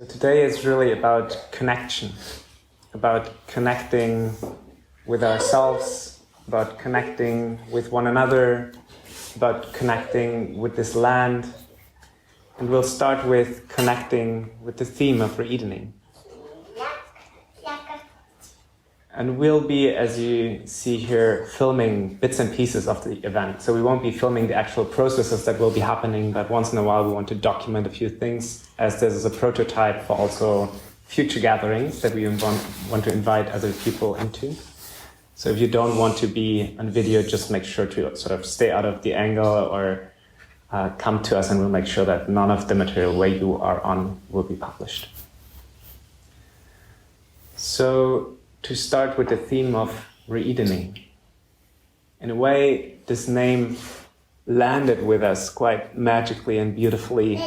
Today is really about connection, about connecting with ourselves, about connecting with one another, about connecting with this land. And we'll start with connecting with the theme of re-edening. And we'll be, as you see here, filming bits and pieces of the event. So we won't be filming the actual processes that will be happening, but once in a while we want to document a few things, as this is a prototype for also future gatherings that we want to invite other people into. So if you don't want to be on video, just make sure to sort of stay out of the angle or come to us, and we'll make sure that none of the material where you are on will be published. So, to start with the theme of re-edening. In a way, this name landed with us quite magically and beautifully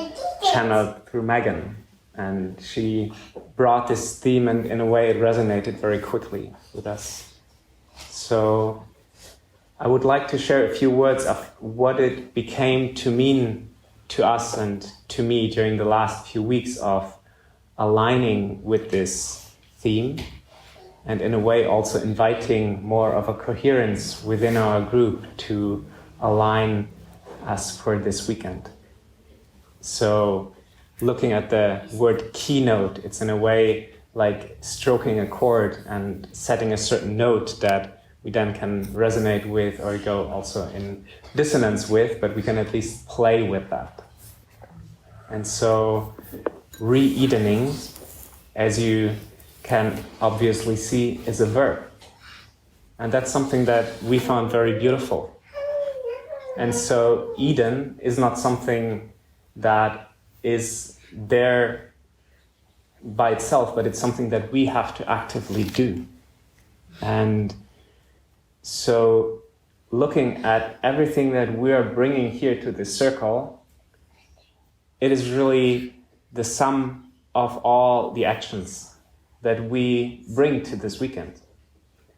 channeled through Megan. And she brought this theme, and in a way it resonated very quickly with us. So I would like to share a few words of what it became to mean to us and to me during the last few weeks of aligning with this theme, and in a way also inviting more of a coherence within our group to align us for this weekend. So looking at the word keynote, it's in a way like stroking a chord and setting a certain note that we then can resonate with or go also in dissonance with, but we can at least play with that. And so re-edening, as you can obviously see, is a verb. And that's something that we found very beautiful. And so Eden is not something that is there by itself, but it's something that we have to actively do. And so looking at everything that we are bringing here to this circle, it is really the sum of all the actions that we bring to this weekend.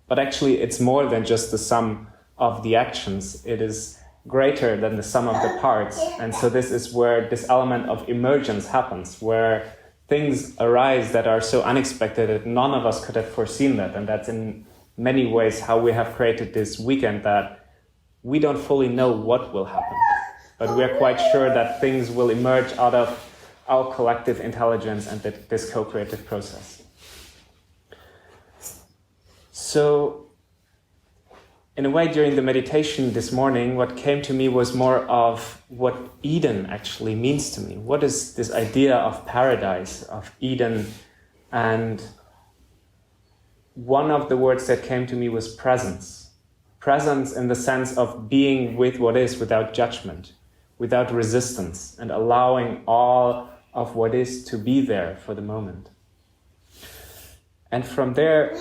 But actually it's more than just the sum of the actions. It is greater than the sum of the parts. And so this is where this element of emergence happens, where things arise that are so unexpected that none of us could have foreseen that. And that's in many ways how we have created this weekend, that we don't fully know what will happen, but we're quite sure that things will emerge out of our collective intelligence and this co-creative process. So, in a way, during the meditation this morning, what came to me was more of what Eden actually means to me. What is this idea of paradise, of Eden? And one of the words that came to me was presence. Presence in the sense of being with what is without judgment, without resistance, and allowing all of what is to be there for the moment. And from there,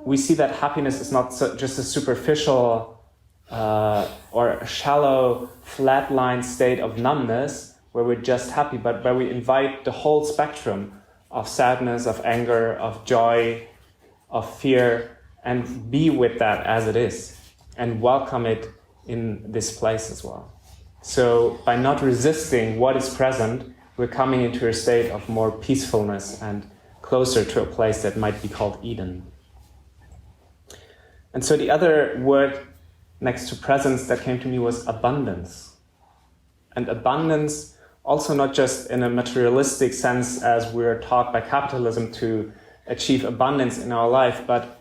we see that happiness is not just a superficial or a shallow, flatline state of numbness where we're just happy, but where we invite the whole spectrum of sadness, of anger, of joy, of fear, and be with that as it is, and welcome it in this place as well. So by not resisting what is present, we're coming into a state of more peacefulness and closer to a place that might be called Eden. And so the other word next to presence that came to me was abundance. And abundance also not just in a materialistic sense as we're taught by capitalism to achieve abundance in our life, but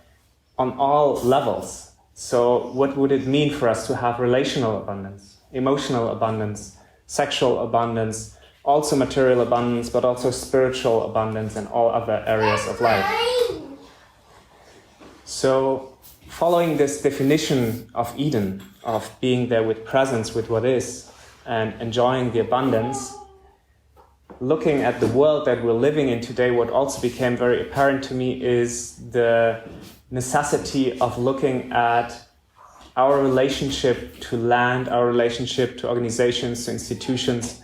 on all levels. So what would it mean for us to have relational abundance, emotional abundance, sexual abundance, also material abundance, but also spiritual abundance and all other areas of life? So following this definition of Eden, of being there with presence, with what is, and enjoying the abundance, looking at the world that we're living in today, what also became very apparent to me is the necessity of looking at our relationship to land, our relationship to organizations, to institutions,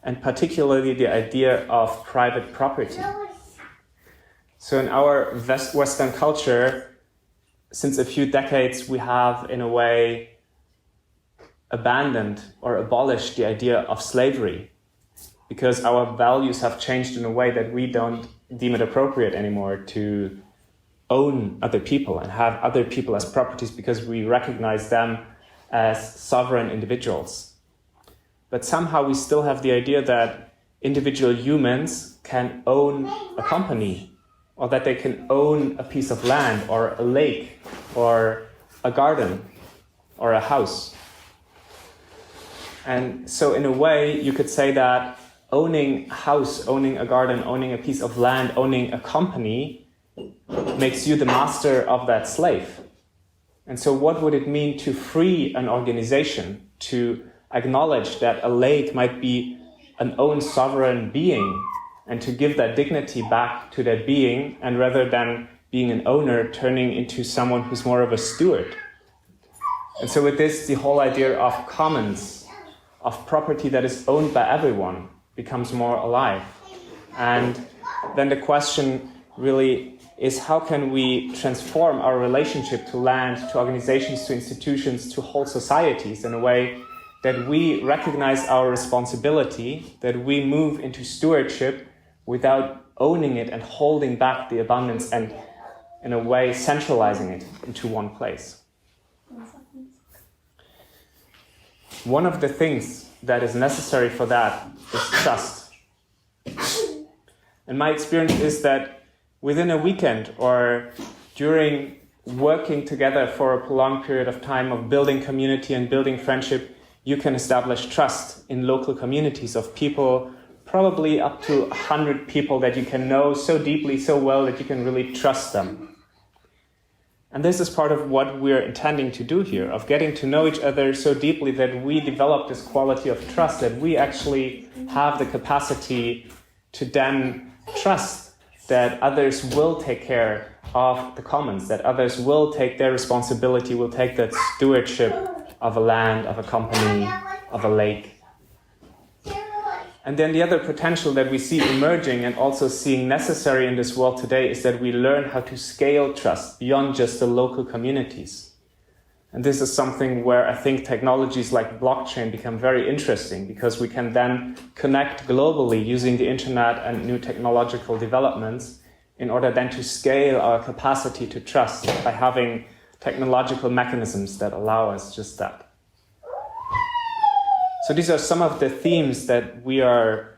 and particularly the idea of private property. So in our Western culture, since a few decades, we have, in a way, abandoned or abolished the idea of slavery. because our values have changed in a way that we don't deem it appropriate anymore to own other people and have other people as properties, because we recognize them as sovereign individuals. But somehow we still have the idea that individual humans can own a company, or that they can own a piece of land or a lake or a garden or a house. And so in a way you could say that owning a house, owning a garden, owning a piece of land, owning a company makes you the master of that slave. And so what would it mean to free an organization, to acknowledge that a lake might be an own sovereign being, and to give that dignity back to that being, and rather than being an owner, turning into someone who's more of a steward. And so with this, the whole idea of commons, of property that is owned by everyone, becomes more alive. And then the question really is, how can we transform our relationship to land, to organizations, to institutions, to whole societies in a way that we recognize our responsibility, that we move into stewardship without owning it and holding back the abundance and, in a way, centralizing it into one place. One of the things that is necessary for that is trust. And my experience is that within a weekend or during working together for a prolonged period of time of building community and building friendship, you can establish trust in local communities of people, probably up to 100 people that you can know so deeply, so well that you can really trust them. And this is part of what we're intending to do here, of getting to know each other so deeply that we develop this quality of trust, that we actually have the capacity to then trust that others will take care of the commons, that others will take their responsibility, will take that stewardship of a land, of a company, of a lake. And then the other potential that we see emerging and also seeing necessary in this world today is that we learn how to scale trust beyond just the local communities. And this is something where I think technologies like blockchain become very interesting, because we can then connect globally using the internet and new technological developments in order then to scale our capacity to trust by having technological mechanisms that allow us just that. So these are some of the themes that we are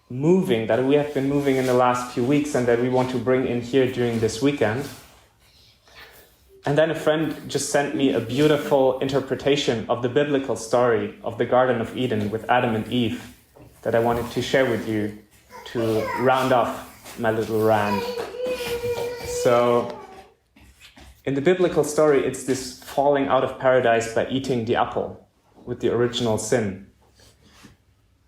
moving, that we have been moving in the last few weeks and that we want to bring in here during this weekend. And then a friend just sent me a beautiful interpretation of the biblical story of the Garden of Eden with Adam and Eve that I wanted to share with you to round off my little rant. So in the biblical story, it's this falling out of paradise by eating the apple with the original sin.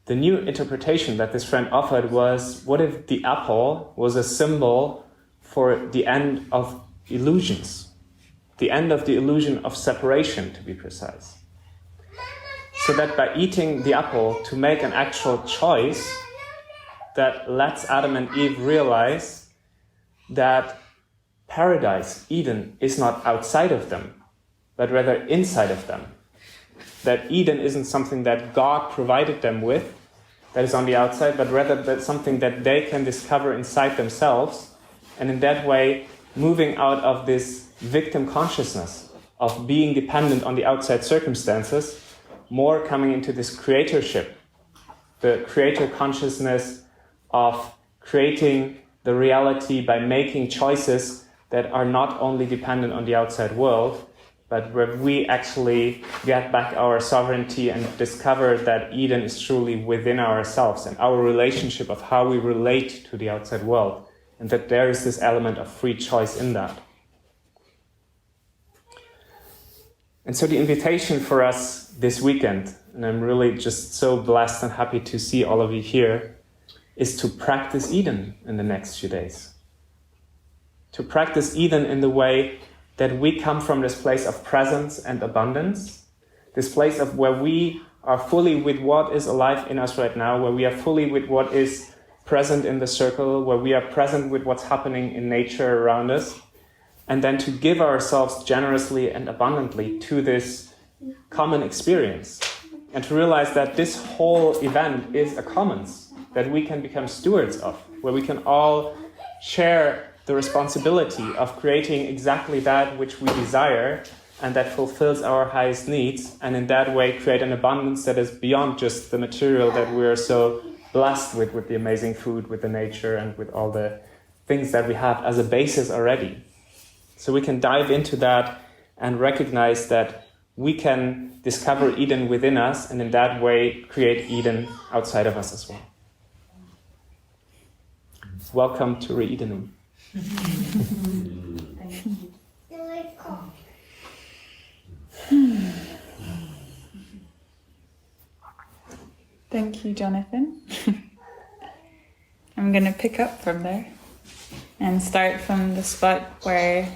The new interpretation that this friend offered was, what if the apple was a symbol for the end of illusions? The end of the illusion of separation, to be precise. So that by eating the apple, to make an actual choice that lets Adam and Eve realize that paradise, Eden, is not outside of them, but rather inside of them. That Eden isn't something that God provided them with, that is on the outside, but rather that's something that they can discover inside themselves, and in that way, moving out of this victim consciousness of being dependent on the outside circumstances, more coming into this creatorship, the creator consciousness of creating the reality by making choices that are not only dependent on the outside world, but where we actually get back our sovereignty and discover that Eden is truly within ourselves and our relationship of how we relate to the outside world, and that there is this element of free choice in that. And so the invitation for us this weekend, and I'm really just so blessed and happy to see all of you here, is to practice Eden in the next few days. To practice Eden in the way that we come from this place of presence and abundance, this place of where we are fully with what is alive in us right now, where we are fully with what is present in the circle, where we are present with what's happening in nature around us, and then to give ourselves generously and abundantly to this common experience, and to realize that this whole event is a commons that we can become stewards of, where we can all share the responsibility of creating exactly that which we desire and that fulfills our highest needs, and in that way create an abundance that is beyond just the material that we are so blessed with the amazing food, with the nature, and with all the things that we have as a basis already. So we can dive into that and recognize that we can discover Eden within us, and in that way create Eden outside of us as well. Welcome to re-Edening. Thank you, Jonathan. I'm going to pick up from there and start from the spot where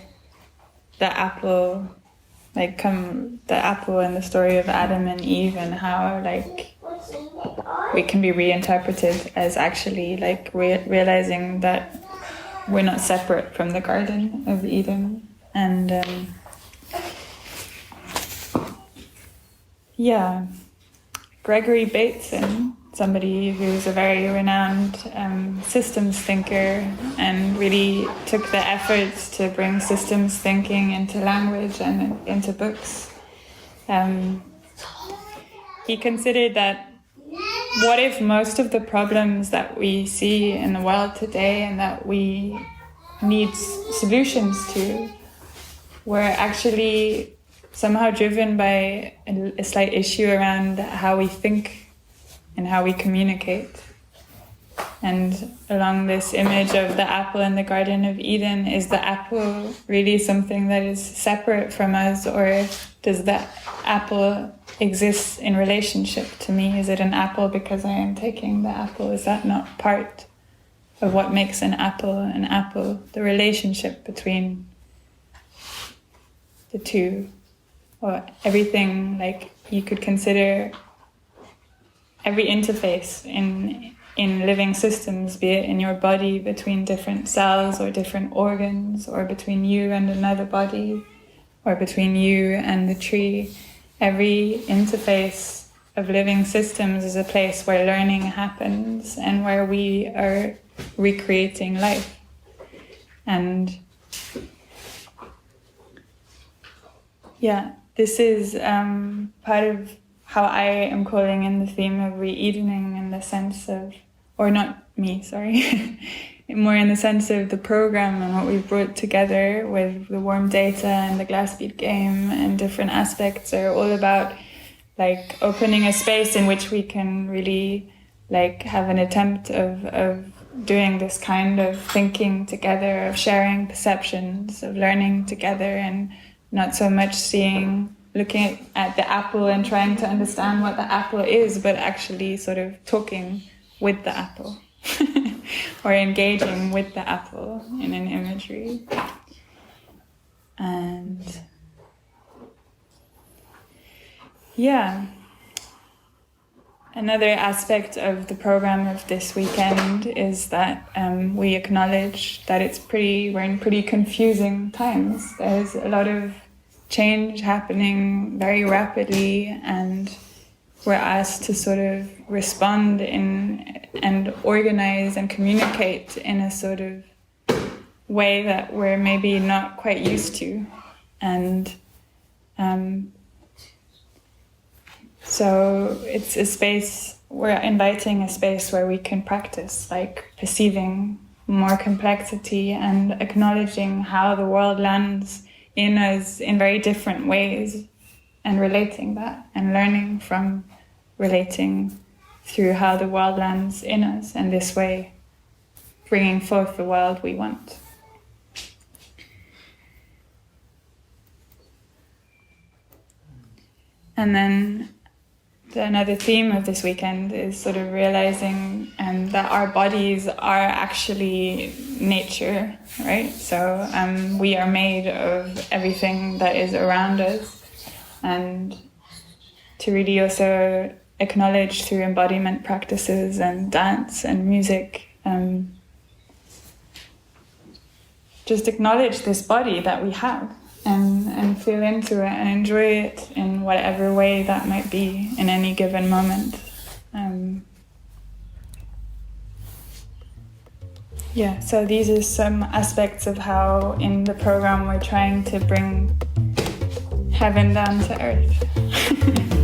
the apple and the story of Adam and Eve, and how we can be reinterpreted as actually realizing that we're not separate from the Garden of Eden. And Gregory Bateson, somebody who's a very renowned systems thinker and really took the efforts to bring systems thinking into language and into books. He considered that what if most of the problems that we see in the world today and that we need solutions to were actually somehow driven by a slight issue around how we think and how we communicate. And along this image of the apple in the Garden of Eden, is the apple really something that is separate from us, or does the apple exist in relationship to me? Is it an apple because I am taking the apple? Is that not part of what makes an apple an apple? The relationship between the two, or everything, you could consider every interface in living systems, be it in your body between different cells or different organs, or between you and another body, or between you and the tree. Every interface of living systems is a place where learning happens and where we are recreating life. And this is part of how I am calling in the theme of re-Edening, in the sense of, or not me, sorry, more in the sense of the program and what we've brought together with the warm data and the glass bead game and different aspects are all about opening a space in which we can really have an attempt of doing this kind of thinking together, of sharing perceptions, of learning together, and not so much looking at the apple and trying to understand what the apple is, but actually sort of talking with the apple or engaging with the apple in an imagery. And another aspect of the program of this weekend is that we acknowledge that we're in pretty confusing times. There's a lot of change happening very rapidly, and we're asked to sort of respond and organize and communicate in a sort of way that we're maybe not quite used to. And so it's a space, we're inviting a space where we can practice perceiving more complexity and acknowledging how the world lands in us in very different ways, and relating that and learning from relating through how the world lands in us, and this way bringing forth the world we want. And then another theme of this weekend is sort of realizing that our bodies are actually nature, right? So we are made of everything that is around us, and to really also acknowledge through embodiment practices and dance and music, just acknowledge this body that we have, and feel into it and enjoy it in whatever way that might be in any given moment. Yeah, so these are some aspects of how in the program we're trying to bring heaven down to earth.